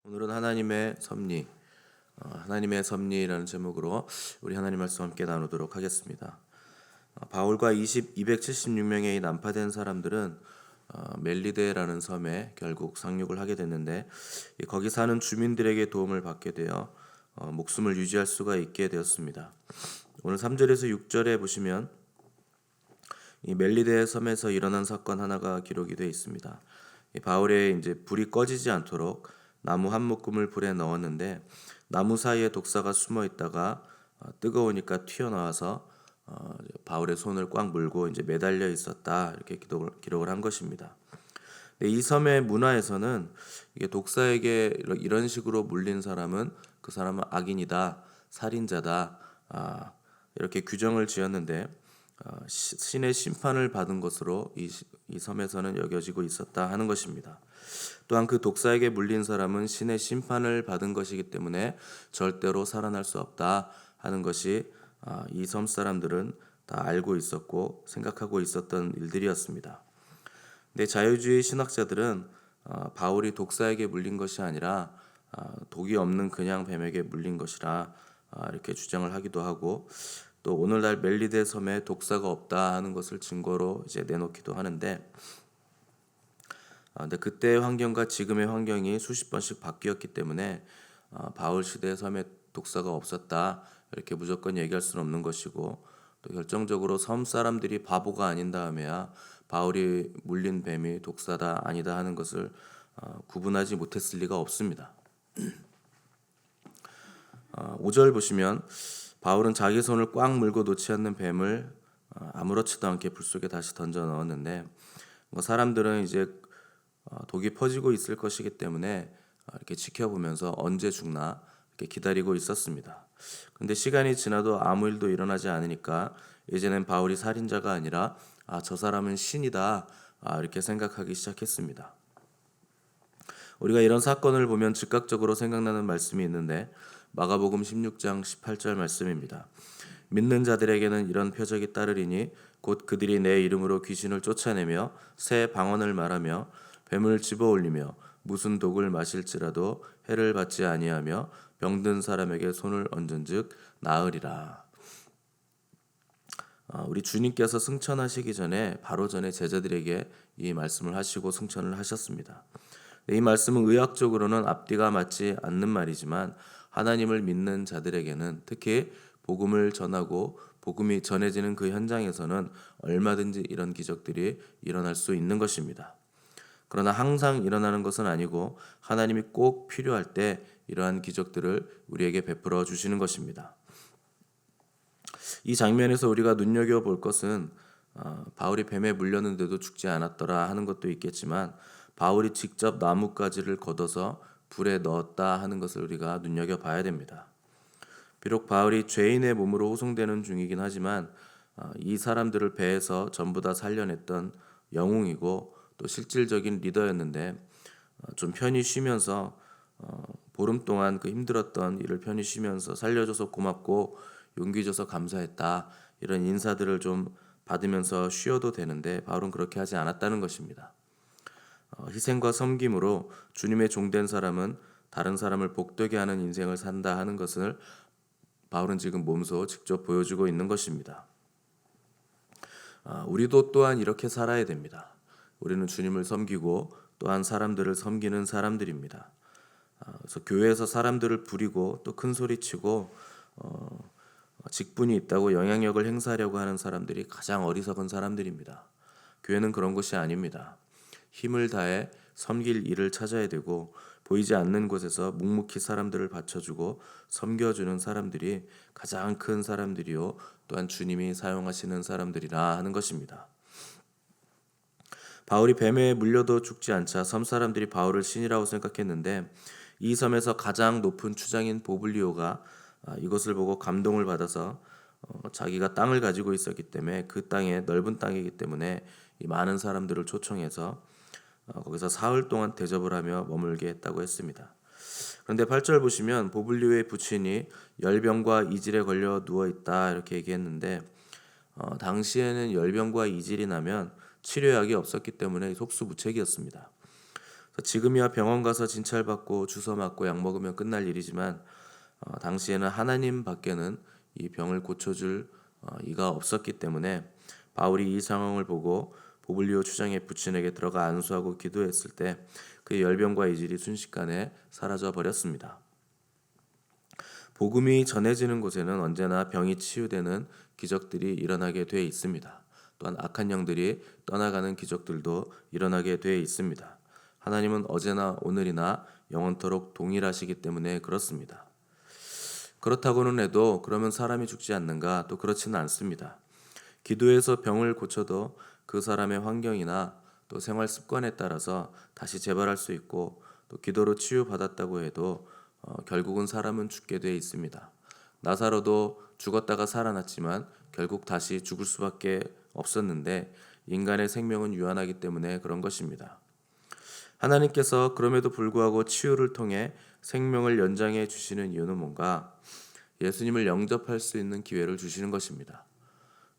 오늘은 하나님의 섭리, 하나님의 섭리라는 제목으로 우리 하나님 말씀 함께 나누도록 하겠습니다. 바울과 276명의 난파된 사람들은 멜리데라는 섬에 결국 상륙을 하게 됐는데 거기 사는 주민들에게 도움을 받게 되어 목숨을 유지할 수가 있게 되었습니다. 오늘 3절에서 6절에 보시면 이 멜리데 섬에서 일어난 사건 하나가 기록이 되어 있습니다. 이 바울의 이제 불이 꺼지지 않도록 나무 한 묶음을 불에 넣었는데 나무 사이에 독사가 숨어 있다가 뜨거우니까 튀어나와서 바울의 손을 꽉 물고 이제 매달려 있었다 이렇게 기록을 한 것입니다. 근데 이 섬의 문화에서는 이게 독사에게 이런 식으로 물린 사람은 그 사람은 악인이다, 살인자다 이렇게 규정을 지었는데 신의 심판을 받은 것으로 이 섬에서는 여겨지고 있었다 하는 것입니다. 또한 그 독사에게 물린 사람은 신의 심판을 받은 것이기 때문에 절대로 살아날 수 없다 하는 것이 이 섬 사람들은 다 알고 있었고 생각하고 있었던 일들이었습니다. 근데 자유주의 신학자들은 바울이 독사에게 물린 것이 아니라 독이 없는 그냥 뱀에게 물린 것이라 이렇게 주장을 하기도 하고 또 오늘날 멜리데 섬에 독사가 없다 하는 것을 증거로 이제 내놓기도 하는데 근데 그때의 환경과 지금의 환경이 수십 번씩 바뀌었기 때문에 바울 시대의 섬에 독사가 없었다 이렇게 무조건 얘기할 수는 없는 것이고 또 결정적으로 섬 사람들이 바보가 아닌 다음에야 바울이 물린 뱀이 독사다 아니다 하는 것을 구분하지 못했을 리가 없습니다. 5절 보시면 바울은 자기 손을 꽉 물고 놓지 않는 뱀을 아무렇지도 않게 불 속에 다시 던져 넣었는데 사람들은 이제 독이 퍼지고 있을 것이기 때문에 이렇게 지켜보면서 언제 죽나 이렇게 기다리고 있었습니다. 그런데 시간이 지나도 아무 일도 일어나지 않으니까 이제는 바울이 살인자가 아니라 저 사람은 신이다 이렇게 생각하기 시작했습니다. 우리가 이런 사건을 보면 즉각적으로 생각나는 말씀이 있는데 마가복음 16장 18절 말씀입니다. 믿는 자들에게는 이런 표적이 따르리니 곧 그들이 내 이름으로 귀신을 쫓아내며 새 방언을 말하며 뱀을 집어올리며 무슨 독을 마실지라도 해를 받지 아니하며 병든 사람에게 손을 얹은즉 나으리라. 우리 주님께서 승천하시기 전에 바로 전에 제자들에게 이 말씀을 하시고 승천을 하셨습니다. 이 말씀은 의학적으로는 앞뒤가 맞지 않는 말이지만 하나님을 믿는 자들에게는 특히 복음을 전하고 복음이 전해지는 그 현장에서는 얼마든지 이런 기적들이 일어날 수 있는 것입니다. 그러나 항상 일어나는 것은 아니고 하나님이 꼭 필요할 때 이러한 기적들을 우리에게 베풀어 주시는 것입니다. 이 장면에서 우리가 눈여겨볼 것은 바울이 뱀에 물렸는데도 죽지 않았더라 하는 것도 있겠지만 바울이 직접 나뭇가지를 걷어서 불에 넣었다 하는 것을 우리가 눈여겨봐야 됩니다. 비록 바울이 죄인의 몸으로 호송되는 중이긴 하지만 이 사람들을 배에서 전부 다 살려냈던 영웅이고 또 실질적인 리더였는데 좀 편히 쉬면서 보름 동안 그 힘들었던 일을 편히 쉬면서 살려줘서 고맙고 용기 줘서 감사했다 이런 인사들을 좀 받으면서 쉬어도 되는데 바울은 그렇게 하지 않았다는 것입니다. 희생과 섬김으로 주님의 종된 사람은 다른 사람을 복되게 하는 인생을 산다 하는 것을 바울은 지금 몸소 직접 보여주고 있는 것입니다. 우리도 또한 이렇게 살아야 됩니다. 우리는 주님을 섬기고 또한 사람들을 섬기는 사람들입니다. 그래서 교회에서 사람들을 부리고 또 큰 소리치고 직분이 있다고 영향력을 행사하려고 하는 사람들이 가장 어리석은 사람들입니다. 교회는 그런 것이 아닙니다. 힘을 다해 섬길 일을 찾아야 되고 보이지 않는 곳에서 묵묵히 사람들을 받쳐주고 섬겨주는 사람들이 가장 큰 사람들이요 또한 주님이 사용하시는 사람들이라 하는 것입니다. 바울이 뱀에 물려도 죽지 않자 섬 사람들이 바울을 신이라고 생각했는데 이 섬에서 가장 높은 추장인 보블리오가 이것을 보고 감동을 받아서 자기가 땅을 가지고 있었기 때문에 그 땅에 넓은 땅이기 때문에 이 많은 사람들을 초청해서 거기서 사흘 동안 대접을 하며 머물게 했다고 했습니다. 그런데 8절 보시면 보블리오의 부친이 열병과 이질에 걸려 누워 있다 이렇게 얘기했는데 당시에는 열병과 이질이 나면 치료약이 없었기 때문에 속수무책이었습니다. 지금이야 병원 가서 진찰받고 주사 맞고 약 먹으면 끝날 일이지만 당시에는 하나님 밖에는 이 병을 고쳐줄 이가 없었기 때문에 바울이 이 상황을 보고 보블리오 추장의 부친에게 들어가 안수하고 기도했을 때 그의 열병과 이질이 순식간에 사라져 버렸습니다. 복음이 전해지는 곳에는 언제나 병이 치유되는 기적들이 일어나게 돼 있습니다. 또한 악한 영들이 떠나가는 기적들도 일어나게 돼 있습니다. 하나님은 어제나 오늘이나 영원토록 동일하시기 때문에 그렇습니다. 그렇다고는 해도 그러면 사람이 죽지 않는가? 또 그렇지는 않습니다. 기도해서 병을 고쳐도 그 사람의 환경이나 또 생활 습관에 따라서 다시 재발할 수 있고 또 기도로 치유받았다고 해도 결국은 사람은 죽게 돼 있습니다. 나사로도 죽었다가 살아났지만 결국 다시 죽을 수밖에 없었는데 인간의 생명은 유한하기 때문에 그런 것입니다. 하나님께서 그럼에도 불구하고 치유를 통해 생명을 연장해 주시는 이유는 뭔가? 예수님을 영접할 수 있는 기회를 주시는 것입니다.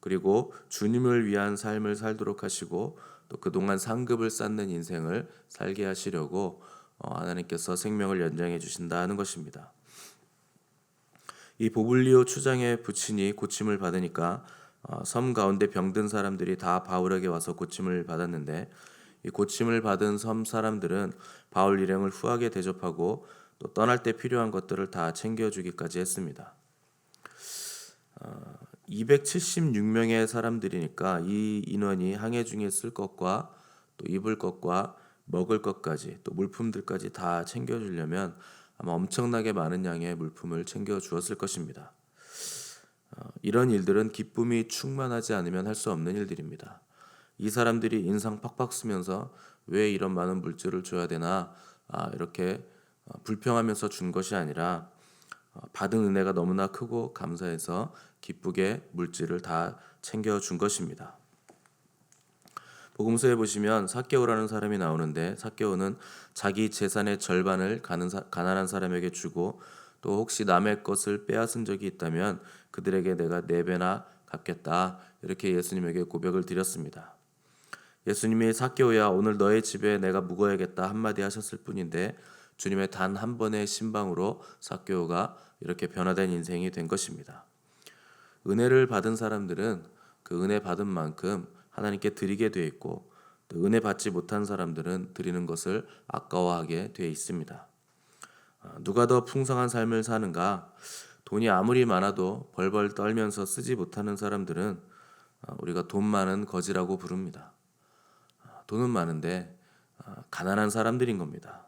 그리고 주님을 위한 삶을 살도록 하시고 또 그동안 상급을 쌓는 인생을 살게 하시려고 하나님께서 생명을 연장해 주신다는 것입니다. 이 보블리오 추장의 부친이 고침을 받으니까 섬 가운데 병든 사람들이 다 바울에게 와서 고침을 받았는데 이 고침을 받은 섬 사람들은 바울 일행을 후하게 대접하고 또 떠날 때 필요한 것들을 다 챙겨주기까지 했습니다. 276명의 사람들이니까 이 인원이 항해 중에 쓸 것과 또 입을 것과 먹을 것까지 또 물품들까지 다 챙겨주려면 아마 엄청나게 많은 양의 물품을 챙겨주었을 것입니다. 이런 일들은 기쁨이 충만하지 않으면 할 수 없는 일들입니다. 이 사람들이 인상 팍팍 쓰면서 왜 이런 많은 물질을 줘야 되나 이렇게 불평하면서 준 것이 아니라 받은 은혜가 너무나 크고 감사해서 기쁘게 물질을 다 챙겨준 것입니다. 복음서에 보시면 삭개오라는 사람이 나오는데 삭개오는 자기 재산의 절반을 가난한 사람에게 주고 또 혹시 남의 것을 빼앗은 적이 있다면 그들에게 내가 4배나 갚겠다 이렇게 예수님에게 고백을 드렸습니다. 예수님이 삭개오야 오늘 너의 집에 내가 묵어야겠다 한마디 하셨을 뿐인데 주님의 단 한 번의 신방으로 삭개오가 이렇게 변화된 인생이 된 것입니다. 은혜를 받은 사람들은 그 은혜 받은 만큼 하나님께 드리게 되어 있고 또 은혜 받지 못한 사람들은 드리는 것을 아까워하게 되어 있습니다. 누가 더 풍성한 삶을 사는가? 돈이 아무리 많아도 벌벌 떨면서 쓰지 못하는 사람들은 우리가 돈 많은 거지라고 부릅니다. 돈은 많은데 가난한 사람들인 겁니다.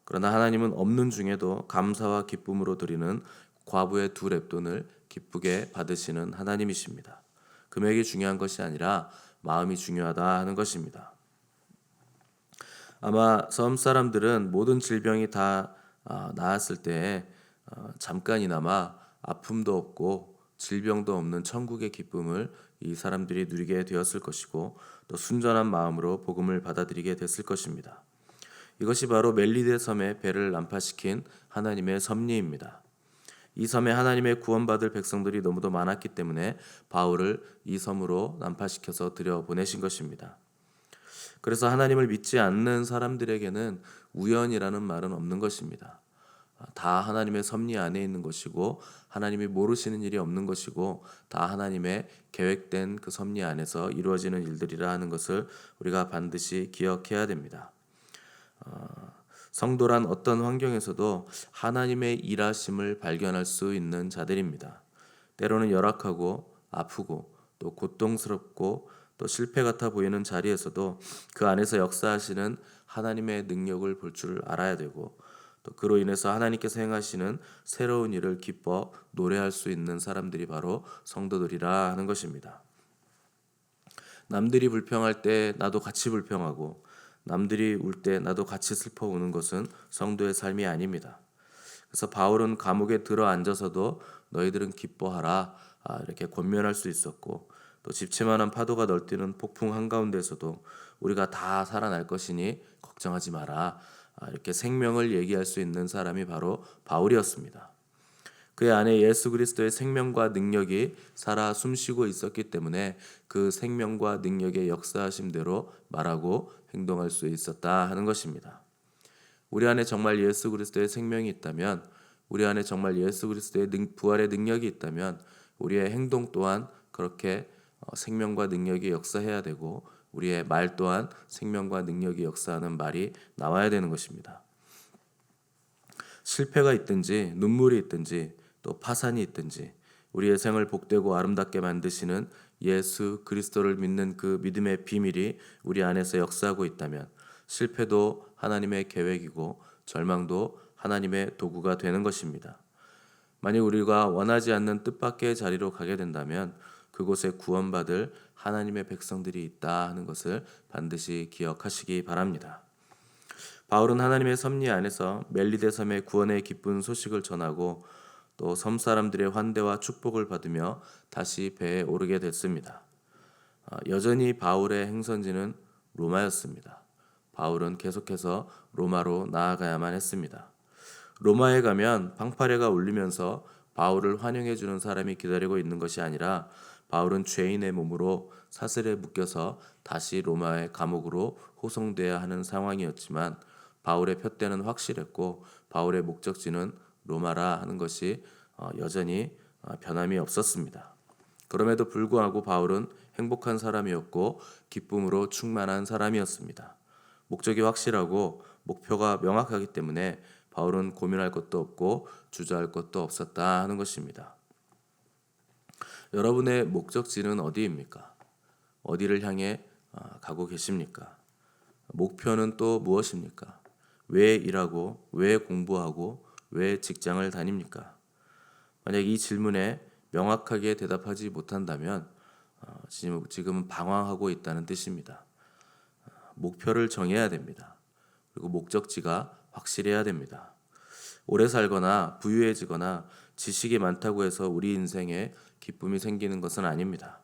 그러나 하나님은 없는 중에도 감사와 기쁨으로 드리는 과부의 2렙돈을 기쁘게 받으시는 하나님이십니다. 금액이 중요한 것이 아니라 마음이 중요하다 하는 것입니다. 아마 섬 사람들은 모든 질병이 다 나았을 때 잠깐이나마 아픔도 없고 질병도 없는 천국의 기쁨을 이 사람들이 누리게 되었을 것이고 또 순전한 마음으로 복음을 받아들이게 됐을 것입니다. 이것이 바로 멜리데 섬의 배를 난파시킨 하나님의 섭리입니다. 이 섬에 하나님의 구원받을 백성들이 너무도 많았기 때문에 바울을 이 섬으로 난파시켜서 들여보내신 것입니다. 그래서 하나님을 믿지 않는 사람들에게는 우연이라는 말은 없는 것입니다. 다 하나님의 섭리 안에 있는 것이고 하나님이 모르시는 일이 없는 것이고 다 하나님의 계획된 그 섭리 안에서 이루어지는 일들이라 하는 것을 우리가 반드시 기억해야 됩니다. 성도란 어떤 환경에서도 하나님의 일하심을 발견할 수 있는 자들입니다. 때로는 열악하고 아프고 또 고통스럽고 또 실패 같아 보이는 자리에서도 그 안에서 역사하시는 하나님의 능력을 볼 줄 알아야 되고 또 그로 인해서 하나님께서 행하시는 새로운 일을 기뻐 노래할 수 있는 사람들이 바로 성도들이라 하는 것입니다. 남들이 불평할 때 나도 같이 불평하고 남들이 울 때 나도 같이 슬퍼 우는 것은 성도의 삶이 아닙니다. 그래서 바울은 감옥에 들어 앉아서도 너희들은 기뻐하라 이렇게 권면할 수 있었고 또 집채만한 파도가 널뛰는 폭풍 한가운데서도 우리가 다 살아날 것이니 걱정하지 마라 이렇게 생명을 얘기할 수 있는 사람이 바로 바울이었습니다. 그의 안에 예수 그리스도의 생명과 능력이 살아 숨쉬고 있었기 때문에 그 생명과 능력의 역사하심대로 말하고 행동할 수 있었다 하는 것입니다. 우리 안에 정말 예수 그리스도의 생명이 있다면, 우리 안에 정말 예수 그리스도의 부활의 능력이 있다면 우리의 행동 또한 그렇게 생명과 능력이 역사해야 되고, 우리의 말 또한 생명과 능력이 역사하는 말이 나와야 되는 것입니다. 실패가 있든지 눈물이 있든지 또 파산이 있든지 우리의 생을 복되고 아름답게 만드시는 예수 그리스도를 믿는 그 믿음의 비밀이 우리 안에서 역사하고 있다면, 실패도 하나님의 계획이고 절망도 하나님의 도구가 되는 것입니다. 만약 우리가 원하지 않는 뜻밖의 자리로 가게 된다면 그곳에 구원받을 하나님의 백성들이 있다 하는 것을 반드시 기억하시기 바랍니다. 바울은 하나님의 섭리 안에서 멜리데 섬의 구원의 기쁜 소식을 전하고 또 섬 사람들의 환대와 축복을 받으며 다시 배에 오르게 됐습니다. 여전히 바울의 행선지는 로마였습니다. 바울은 계속해서 로마로 나아가야만 했습니다. 로마에 가면 방파레가 울리면서 바울을 환영해 주는 사람이 기다리고 있는 것이 아니라 바울은 죄인의 몸으로 사슬에 묶여서 다시 로마의 감옥으로 호송돼야 하는 상황이었지만 바울의 표대는 확실했고 바울의 목적지는 로마라 하는 것이 여전히 변함이 없었습니다. 그럼에도 불구하고 바울은 행복한 사람이었고 기쁨으로 충만한 사람이었습니다. 목적이 확실하고 목표가 명확하기 때문에 바울은 고민할 것도 없고 주저할 것도 없었다 하는 것입니다. 여러분의 목적지는 어디입니까? 어디를 향해 가고 계십니까? 목표는 또 무엇입니까? 왜 일하고, 왜 공부하고, 왜 직장을 다닙니까? 만약 이 질문에 명확하게 대답하지 못한다면 지금은 방황하고 있다는 뜻입니다. 목표를 정해야 됩니다. 그리고 목적지가 확실해야 됩니다. 오래 살거나 부유해지거나 지식이 많다고 해서 우리 인생에 기쁨이 생기는 것은 아닙니다.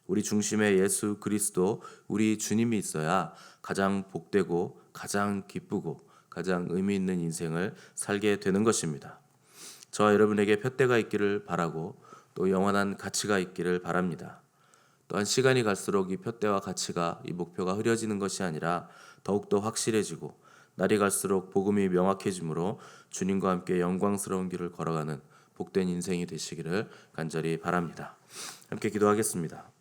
우리 중심에 예수 그리스도, 우리 주님이 있어야 가장 복되고 가장 기쁘고 가장 의미 있는 인생을 살게 되는 것입니다. 저와 여러분에게 표대가 있기를 바라고 또 영원한 가치가 있기를 바랍니다. 또한 시간이 갈수록 이 표대와 가치가, 이 목표가 흐려지는 것이 아니라 더욱더 확실해지고 날이 갈수록 복음이 명확해지므로 주님과 함께 영광스러운 길을 걸어가는 복된 인생이 되시기를 간절히 바랍니다. 함께 기도하겠습니다.